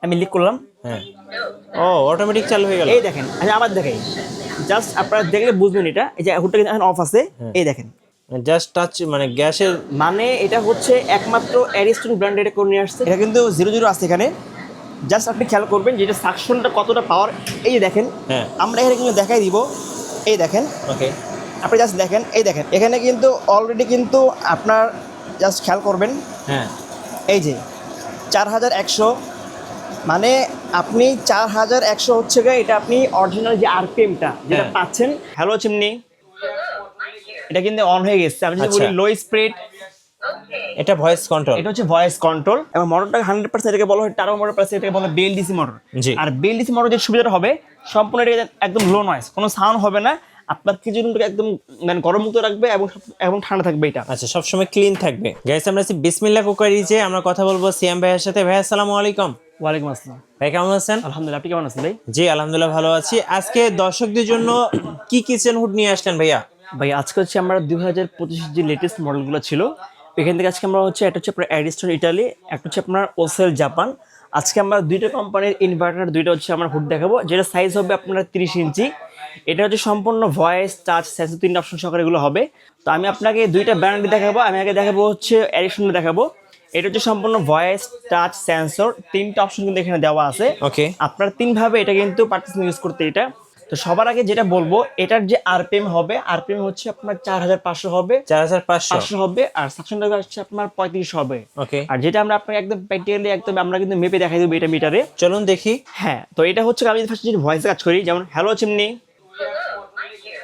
আমি লিক করলাম। হ্যাঁ, ও অটোমেটিক চালু হয়ে গেল। এই দেখেন, আমি আবার দেখাই, জাস্ট আপনারা দেখলে বুঝবেন এটা। এই যে হুডটা কিন্তু এখন অফ আছে, এই দেখেন। জাস্ট টাচ মানে গ্যাসের মানে এটা হচ্ছে একমাত্র অ্যারিস্টন ব্র্যান্ড এটা করে নিয়ে আসছে। এটা কিন্তু 00 আছে এখানে। জাস্ট আপনি খেয়াল করবেন যে এটা সাকশনটা কতটা পাওয়ার। এই যে দেখেন, হ্যাঁ আমরা এখানে কিন্তু দেখাই দিব। এই দেখেন, ওকে আপনি জাস্ট দেখেন, এই দেখেন এখানে কিন্তু অলরেডি কিন্তু আপনার জাস্ট খেয়াল করবেন, হ্যাঁ এই যে 4100, মানে আপনি 4100 হচ্ছে গিয়ে এটা আপনি অরিজিনাল যে আরপিএমটা যেটা হ্যাঁ। পাচ্ছেন। হ্যালো চিমনি, এটা কিন্তু অন হয়ে গেছে। আমি যদি বলি আচ্ছা। লো স্পিড, এটা ভয়েস কন্ট্রোল। এটা হচ্ছে ভয়েস কন্ট্রোল। এবং মোটরটা 100% এটাকে বলা হয় টার্বো মোটর প্লাস এটাকে বলা হয় বিএলডিসি মোটর। জি। আর বিএলডিসি মোটর যে সুবিধাটা হবে, সম্পূর্ণ এটা একদম লো নয়েজ, কোনো সাউন্ড হবে না। আপনার কিছুদিনটাকে একদম মানে গরম মুক্ত রাখবে এবং ঠান্ডা থাকবে এটা। আচ্ছা, সবসময় ক্লিন থাকবে। গাইস, আমরা আছি বিসমিল্লাহ কুকারিজে। আমরা কথা বলবো সিয়াম ভাইয়ের সাথে। ভাই আসসালামু আলাইকুম। ওয়ালাইকুম আসসালাম। ভাই কেমন আছেন? আলহামদুলিল্লাহ, আপনি কেমন আছেন ভাই? জি আলহামদুলিল্লাহ ভালো আছি। আজকে দর্শকদের জন্য কি কিচেন হুড নিয়ে আসলেন ভাইয়া? ভাই আজকে হচ্ছে আমরা 2025 যে লেটেস্ট মডেলগুলো ছিল এখান থেকে আজকে আমরা হচ্ছে, একটা হচ্ছে আপনার অ্যারিস্টন ইটালি, একটা হচ্ছে আপনার ওসেল জাপান। আজকে আমরা দুইটা কোম্পানির ইনভার্টার, দুইটা হচ্ছে আমরা হুড দেখাবো, যেটা সাইজ হবে আপনার 30 ইঞ্চি। এটা হচ্ছে সম্পূর্ণ ভয়েস, টাচ, সেন্সর, 3টা অপশন সহকারে এগুলো হবে। তো আমি আপনাকে দুইটা ব্র্যান্ড দেখাবো। আমি আগে দেখাবো হচ্ছে অ্যারিস্টন দেখাবো। এটা হচ্ছে সম্পূর্ণ ভয়েস, টাচ, সেন্সর, 3টা অপশন কিন্তু এখানে দেওয়া আছে। ওকে। আপনার 3ভাবে এটা কিন্তু পার্টিশন ইউজ করতে। এটা তো সবার আগে যেটা বলবো, এটার যে আরপিএম হবে, আরপিএম হচ্ছে আপনার 4500 হবে, 4500 হবে। আর সাকশনটা হচ্ছে আপনার 35 হবে। ওকে। আর যেটা আমরা আপনাকে একদম প্র্যাকটিক্যালি একদম আমরা কিন্তু মেপে দেখাই দেবো এটা মিটারে। চলুন দেখি। হ্যাঁ, তো এটা হচ্ছে আমি ফার্স্ট যদি ভয়েসে কাজ করি, যেমন হ্যালো চিমনি,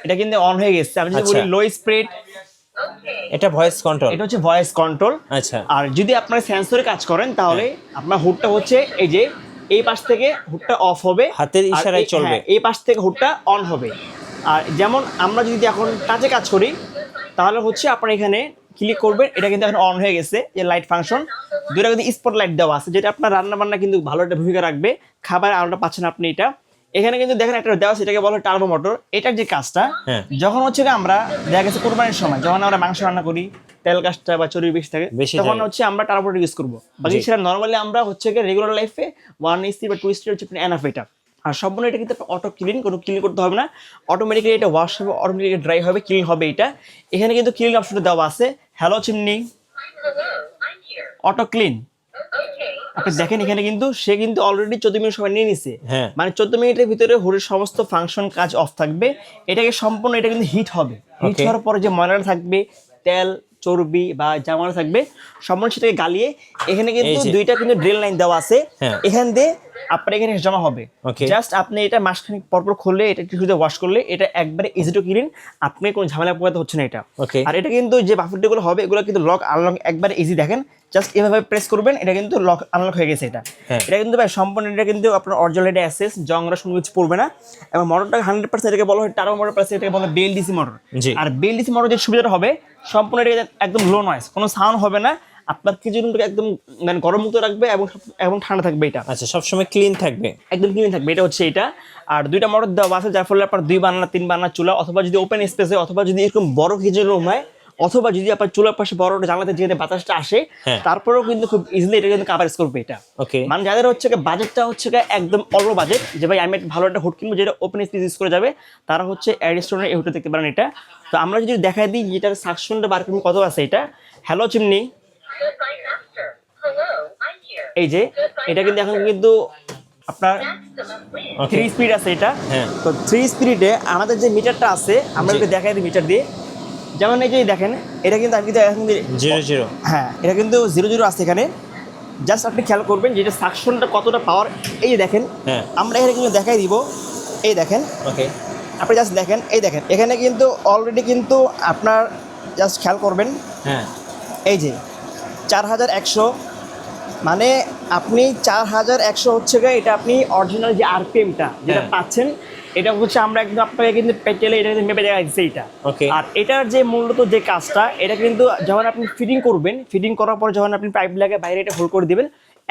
এটা কিন্তু অন হয়ে গেছে। আমি যদি বলি আচ্ছা। লো স্পিড, এটা ভয়েস কন্ট্রোল। এটা হচ্ছে ভয়েস কন্ট্রোল। আচ্ছা। আর যদি আপনার সেন্সরে কাজ করেন তাহলে আপনার হুডটা হচ্ছে এই যে এই পাশ থেকে হুডটা অফ হবে, হাতের আর ইশারায় চলবে। হ্যাঁ, এই পাশ থেকে হুডটা অন হবে। আর যেমন আমরা যদি এখন টাচে কাজ করি তাহলে হচ্ছে আপনার এখানে ক্লিক করবেন, এটা কিন্তু এখন অন হয়ে গেছে। যে লাইট ফাংশন, দুইটা কিন্তু স্পট লাইট দেওয়া আছে, যেটা আপনার রান্না বান্না কিন্তু ভালো একটা ভূমিকা রাখবে। খাবার আলোটা পাচ্ছেন আপনি এটা। এখানে কিন্তু দেখেন একটা দেওয়া আছে, এটাকে বলা হয় টার্বো মোটর। এটার যে কাজটা, হ্যাঁ। যখন হচ্ছে গিয়ে আমরা দেখা গেছে কোরবানির সময় যখন আমরা মাংস রান্না করি, তেল কাজটা বা চর্বি বেশি থাকে, বেশি তখন থাকে। হচ্ছে আমরা টার্বো ইউজ করবো। বাকি সেটা নর্মালি আমরা হচ্ছে গিয়ে রেগুলার লাইফে 1 বা 2 হচ্ছে এনাফ এটা। আর সম্পূর্ণ এটা কিন্তু অটো ক্লিন, কোনো ক্লিন করতে হবে না। অটোমেটিক্যালি এটা ওয়াশ হবে, অটোমেটিক্যালি ড্রাই হবে, ক্লিন হবে এটা। এখানে কিন্তু ক্লিন অপশনটা দেওয়া আছে। Hello chimney, auto clean. আপনি দেখেন এখানে কিন্তু সে কিন্তু অলরেডি 14 মিনিট সময় নিয়ে নিছে। হ্যাঁ। মানে 14 মিনিটের ভিতরে হুডের সমস্ত ফাংশন কাজ অফ থাকবে। এটাকে সম্পূর্ণ এটা কিন্তু হিট হবে। Hit Okay. হওয়ার পরে যে ময়লাটা থাকবে, তেল, চর্বি বা জামাটা থাকবে, সম্পূর্ণ সেটাকে গালিয়ে এখানে কিন্তু এই যে। দুইটা কিন্তু ড্রেল লাইন দেওয়া আছে। হ্যাঁ। এখান দিয়ে আপনার এখানে জমা হবে। Okay. জাস্ট আপনি এটা মাসখানেক পরপর খুললে, এটা টিস্যুতে ওয়াশ করলে এটা একবারে ইজি টু ক্লিন। আপনি কোনো ঝামেলা পোহাতে হচ্ছে না এটা। Okay. আর এটা কিন্তু যে বাফেটগুলো হবে এগুলো কিন্তু লক আনলক একবারে ইজি। দেখেন জাস্ট এভাবে প্রেস করবেন, এটা কিন্তু লক আনলক হয়ে গেছে এটা। হ্যাঁ। এটা কিন্তু ভাই সম্পূর্ণ এটা কিন্তু আপনার অরিজিনাল এটা অ্যাসেস, জংরা কোনো কিছু পড়বে না। এবং মোটরটা 100% এটাকে বলা হয় টার্বো মোটর প্লাস এটাকে বলা হয় বিএলডিসি মোটর। জি। আর বিএলডিসি মোটর যে সুবিধাটা হবে, সম্পূর্ণ এটা একদম লো নয়েজ, কোনো সাউন্ড হবে না। আপনার কিছুদিনটাকে একদম মানে গরম মুক্ত রাখবে এবং ঠান্ডা থাকবে এটা। আচ্ছা, সবসময় ক্লিন থাকবে। একদম ক্লিন থাকবে, এটা হচ্ছে এটা। আর দুইটা মোটর দেওয়া আছে, যার ফলে আপনার 2 বার্নার 3 বার্নার চুলা, অথবা যদি ওপেন স্পেসে, অথবা যদি এরকম বড় কিচেন রুম হয়, অথবা যদি আপনার চুলার পাশে বড় জানলাতে যেতে বাতাসটা আসে, হ্যাঁ। তারপরেও কিন্তু খুব ইজিলি এটা কিন্তু কাভারেজ করবে এটা। ওকে। মানে যাদের হচ্ছে বাজেটটা হচ্ছে একদম অল্প বাজেট, যে ভাই আমি একটা ভালো একটা হুড কিনবো যেটা ওপেন স্পেস ইউজ করে যাবে, তারা হচ্ছে অ্যারিস্টনের এই হুডটা দেখতে পারেন এটা। তো আমরা যদি দেখাই দিই যেটার সাকশনটা বারকম কত আছে এটা। হ্যালো চিমনি, এই যে এটা কিন্তু এখন কিন্তু আপনার ওকে। 3 স্পিড আছে এটা। হ্যাঁ। তো 3 স্পিডে আমাদের যে মিটারটা আছে, আমরা জি। যদি দেখাই দিই মিটার দিয়ে, যেমন এই যে দেখেন এটা কিন্তু আমি কিন্তু এখন 00। হ্যাঁ, এটা কিন্তু 00 আছে এখানে। জাস্ট আপনি খেয়াল করবেন যে এটা সাকশনটা কতটা পাওয়ার। এই যে দেখেন, হ্যাঁ। আমরা এখানে কিন্তু দেখাই দিব। এই দেখেন, ওকে। আপনি জাস্ট দেখেন, এই দেখেন এখানে কিন্তু অলরেডি কিন্তু আপনার জাস্ট খেয়াল করবেন, হ্যাঁ। এই যে 4100, মানে আপনি 4100 হচ্ছে গিয়ে এটা আপনি অরিজিনাল যে আরপিএমটা যেটা হ্যাঁ। পাচ্ছেন, এটা হচ্ছে আমরা একদম আপনাকে কিন্তু পেটেলে এটা কিন্তু মেপে দেখা দিচ্ছে এটা। Okay. আর এটার যে মূলত যে কাজটা, এটা কিন্তু যখন আপনি ফিটিং করবেন, ফিটিং করার পর যখন আপনি পাইপ লাগে বাইরে এটা হোল্ড করে দিবেন,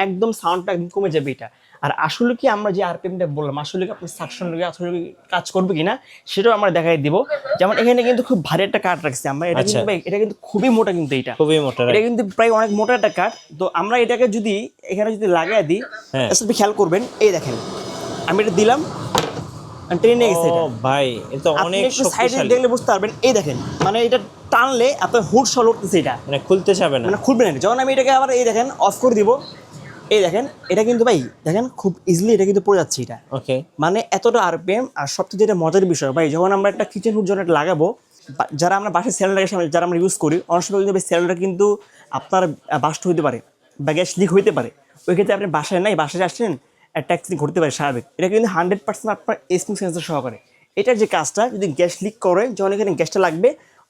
একদম সাউন্ডটা একদম কমে যাবে এটা। আর আসলে কি আমরা যে আরপিএমটা বললাম আসলে কি আপনার সাকশন লেগে আসলে কি কাজ করবে কিনা সেটাও আমরা দেখাই দিব। যেমন এখানে কিন্তু খুব ভারী একটা কাঠ রাখছি আমরা, এটা কিন্তু ভাই এটা কিন্তু খুবই মোটা, কিন্তু এটা খুবই মোটা, এটা কিন্তু প্রায় অনেক মোটা একটা কাঠ। তো আমরা এটাকে যদি এখানে যদি লাগাই দিই, আপনি খেয়াল করবেন, এই দেখেন আমি এটা দিলাম, টেনে নিয়ে গেছে এটা। ও ভাই এটা আপনি অনেক একটু সাইডে শক্তিশালী, দেখলে বুঝতে পারবেন, এই দেখেন মানে এটা টানলে আপনার হুড সল উঠতেছে, এটা মানে খুলতে যাবে না, মানে খুলবে না। যখন আমি এটাকে আবার এই দেখেন অফ করে দিব, এই দেখেন এটা কিন্তু ভাই দেখেন খুব ইজিলি এটা কিন্তু পড়ে যাচ্ছে এটা। ওকে মানে এতটা আরপিএম। আর সবচেয়ে যেটা মজার বিষয় ভাই, যখন আমরা একটা কিচেন হুড যখন এটা লাগাবো, যারা আমরা বাসায় সিলিন্ডারের সামনে যারা আমরা ইউজ করি, অনেক সময় কিন্তু সিলিন্ডার কিন্তু আপনার বাস্ট হইতে পারে বা গ্যাস লিক হইতে পারে। ওই ক্ষেত্রে আপনি বাসায় নাই, বাসায় আসছেন, একটা অ্যাক্সিডেন্ট ঘটতে পারে স্বাভাবিক। এটা কিন্তু 100% আপনার স্মোক সেন্সর সহকারে। এটার যে কাজটা, যদি গ্যাস লিক করে যখন এখানে গ্যাসটা লাগবে,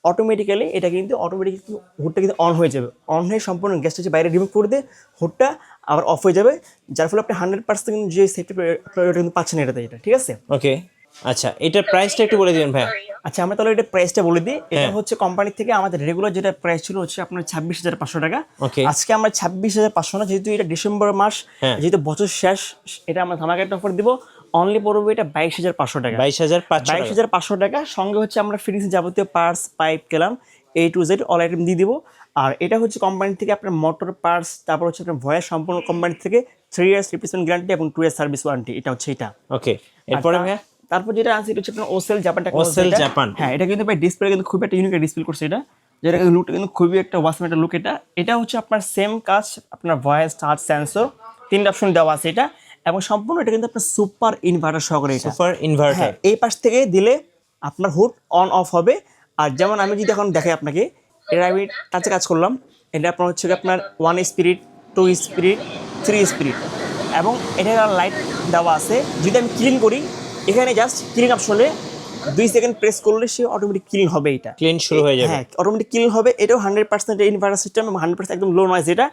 অটোমেটিক্যালি এটা কিন্তু অটোমেটিক্যালি হুডটা কিন্তু অন হয়ে যাবে। অন হয়ে সম্পূর্ণ গ্যাসটা যে বাইরে রিমুভ করে দিয়ে হুডটা আবার অফ হয়ে যাবে, যার ফলে আপনি 100% যে সেফটি কিন্তু পাচ্ছেন এটাতে, এটা ঠিক আছে। ওকে আচ্ছা, এটার প্রাইসটা একটু বলে দিবেন ভাই। আচ্ছা আমরা তাহলে এটা প্রাইসটা বলে দিই। এটা হচ্ছে কোম্পানি থেকে আমাদের রেগুলার যেটা প্রাইস ছিল হচ্ছে আপনার 26,500 টাকা। ওকে আজকে আমরা 26,500 না, যেহেতু এটা ডিসেম্বর মাস, যেহেতু বছর শেষ, এটা আমরা ধামাকা একটা অফার দিব। অনলি পড়বে এটা 22,500 টাকা। 22,500 22,500 টাকা। সঙ্গে হচ্ছে আমরা ফ্রিজ যাবতীয় পার্টস, পাইপ, কেলাম, A to Z all item দিয়ে দিব। আর এটা হচ্ছে কোম্পানি থেকে আপনার মোটর পার্টস, তারপর হচ্ছে আপনার ভয়েস সম্পূর্ণ কোম্পানি থেকে 3 ইয়ার্স রিপ্লেসমেন্ট গ্যারান্টি এবং 2 ইয়ার্স সার্ভিস ওয়ারেন্টি। এটা হচ্ছে এটা। ওকে এরপরে ভাই তারপর যেটা আছে এটা হচ্ছে আপনার ওসেল জাপান টেকনোলজি। ওসেল জাপান, হ্যাঁ এটা কিন্তু ভাই ডিসপ্লে কিন্তু খুব একটা ইউনিক ডিসপ্লে করছে এটা, যেটা লুকটা কিন্তু খুবই একটা ওয়াসম একটা লুক। এটা হচ্ছে আপনার সেম কাজ, আপনার ভয়েস, টাচ, সেন্সর, 3টা অপশন দেওয়া আছে এটা। এবং সম্পূর্ণ এটা কিন্তু আপনার সুপার ইনভার্টার সহকারে, এটা সুপার ইনভার্টার। এই পাশ থেকে দিলে আপনার হুড অন অফ হবে। আর যেমন আমি যদি এখন দেখাই আপনাকে, এটা আমি টাচে কাজ করলাম, এটা আপনার হচ্ছে আপনার 1 স্পিরিট, 2 স্পিরিট, 3 স্পিরিট, এবং এটা লাইট দেওয়া আছে। যদি আমি ক্লিন করি, এখানে জাস্ট ক্লিন অপশনে 2 সেকেন্ড প্রেস করলে সে অটোমেটিক ক্লিন হবে, এটা ক্লিন শুরু হয়ে যাবে। হ্যাঁ অটোমেটিক ক্লিন হবে। এটাও 100% ইনভার্টার সিস্টেম এবং 100% একদম লো নয়েজ এটা।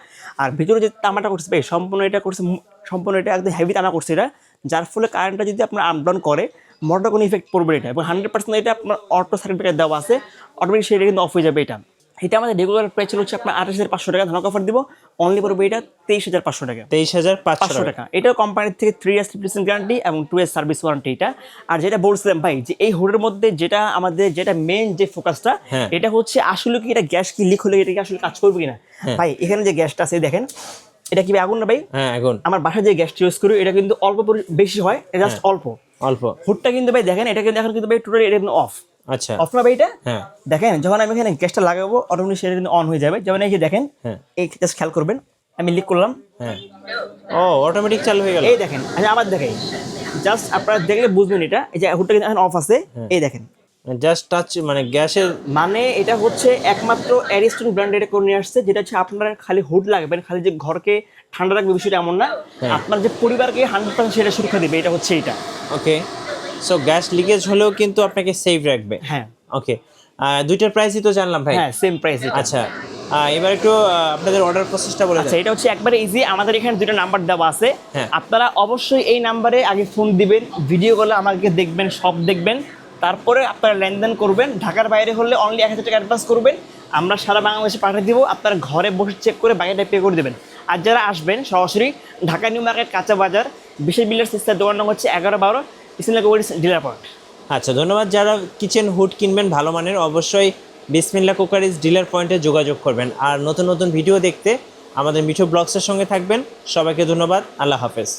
আর ভিতরে যে তামাটা করছে ভাই, সম্পূর্ণ এটা করছে, সম্পূর্ণ এটা একদম হেভি তামা করছে এটা, যার ফলে কারেন্টটা যদি আপনার আপ ডাউন করে মোটর কোনো ইফেক্ট পড়বে এটা। এবং 100% এটা আপনার অটো সার্কিট ব্রেকার দেওয়া আছে, অটোমেটিক সেটা কিন্তু অফ হয়ে যাবে এটা। এটা আমাদের রেগুলার প্রাইস হচ্ছে আপনার 28,500 টাকা, ধানক অফার দিব। অনলি পড়বে এটা 23,500 টাকা। 23,500 টাকা। এটাও কোম্পানির থেকে 3 ইয়ার্স রিপ্লেসমেন্ট গ্যারান্টি এবং 2 ইয়ার্স সার্ভিস ওয়ারেন্টি এটা। আর যেটা বলছিলাম ভাই, যে এই হুডের মধ্যে যেটা আমাদের যেটা মেইন যে ফোকাসটা, এটা হচ্ছে আসলে কি এটা গ্যাস কি লিক হলে এটা কি আসলে কাজ করবে কিনা। ভাই এখানে যে গ্যাসটা আছে দেখেন, এটা কি আগুন না ভাই? হ্যাঁ আগুন। আমার বাসায় যে গ্যাসটা ইউজ করি এটা কিন্তু অল্প বেশি হয়, এটা জাস্ট অল্প অল্প। হুডটা কিন্তু ভাই দেখেন, এটা কিন্তু এখন কিন্তু ভাই টোটালি এটা কিন্তু অফ। আচ্ছা অফ না ভাই এটা? হ্যাঁ দেখেন যখন আমি এখানে গ্যাসটা লাগাবো অটোমেটিক সেটা কিন্তু অন হয়ে যাবে। যেমন এই যে দেখেন, এই জাস্ট খেয়াল করবেন, আমি লিক করলাম, হ্যাঁ ও অটোমেটিক চালু হয়ে গেল। এই দেখেন। আচ্ছা আবার দেখাই, জাস্ট আপনারা দেখলে বুঝবেন এটা। এই যে হুডটা কিন্তু এখন অফ আছে, এই দেখেন জাস্ট টাচ মানে গ্যাসের, মানে এটা হচ্ছে একমাত্র অ্যারিস্টন ব্র্যান্ড এটা করে নিয়ে আসছে, যেটা হচ্ছে আপনারা খালি হুড লাগবেন, খালি যে ঘরকে ঠান্ডা রাখবে বিষয়টা এমন না, আপনার যে পরিবারকে 100% সেটা সুরক্ষা দেবে, এটা হচ্ছে এটা। ওকে সো গ্যাস লিকেজ হলেও কিন্তু আপনাকে সেফ রাখবে। হ্যাঁ ওকে দুইটার প্রাইসই তো জানলাম ভাই। হ্যাঁ সেম প্রাইস। আচ্ছা এবার একটু আপনাদের অর্ডার প্রসেসটা বলে আচ্ছা, এটা হচ্ছে একবারে ইজি। আমাদের এখানে দুটো নাম্বার দেওয়া আছে, হ্যাঁ। আপনারা অবশ্যই এই নাম্বারে আগে ফোন দিবেন, ভিডিও কলে আমাকে দেখবেন, সব দেখবেন, তারপরে আপনারা লেনদেন করবেন। ঢাকার বাইরে হলে অনলি 1,000 টাকা অ্যাডভান্স করবেন, আমরা সারা বাংলাদেশে পাঠিয়ে দিব। আপনারা ঘরে বসে চেক করে বাকিটা পে করে দেবেন। আর যারা আসবেন সরাসরি ঢাকা নিউ মার্কেট, কাঁচা বাজার, বিশেষ বিল্ডার্স সিস্টার, দোকান নম্বর হচ্ছে 11-12 ইসলামিক ডিলার পয়েন্ট। আচ্ছা ধন্যবাদ। যারা কিচেন হুড কিনবেন ভালো মানের, অবশ্যই বিসমিল্লাহ কুকারিজ ডিলার পয়েন্টে যোগাযোগ করবেন। আর নতুন নতুন ভিডিও দেখতে আমাদের মিঠু ব্লগসের সঙ্গে থাকবেন। সবাইকে ধন্যবাদ, আল্লাহ হাফেজ।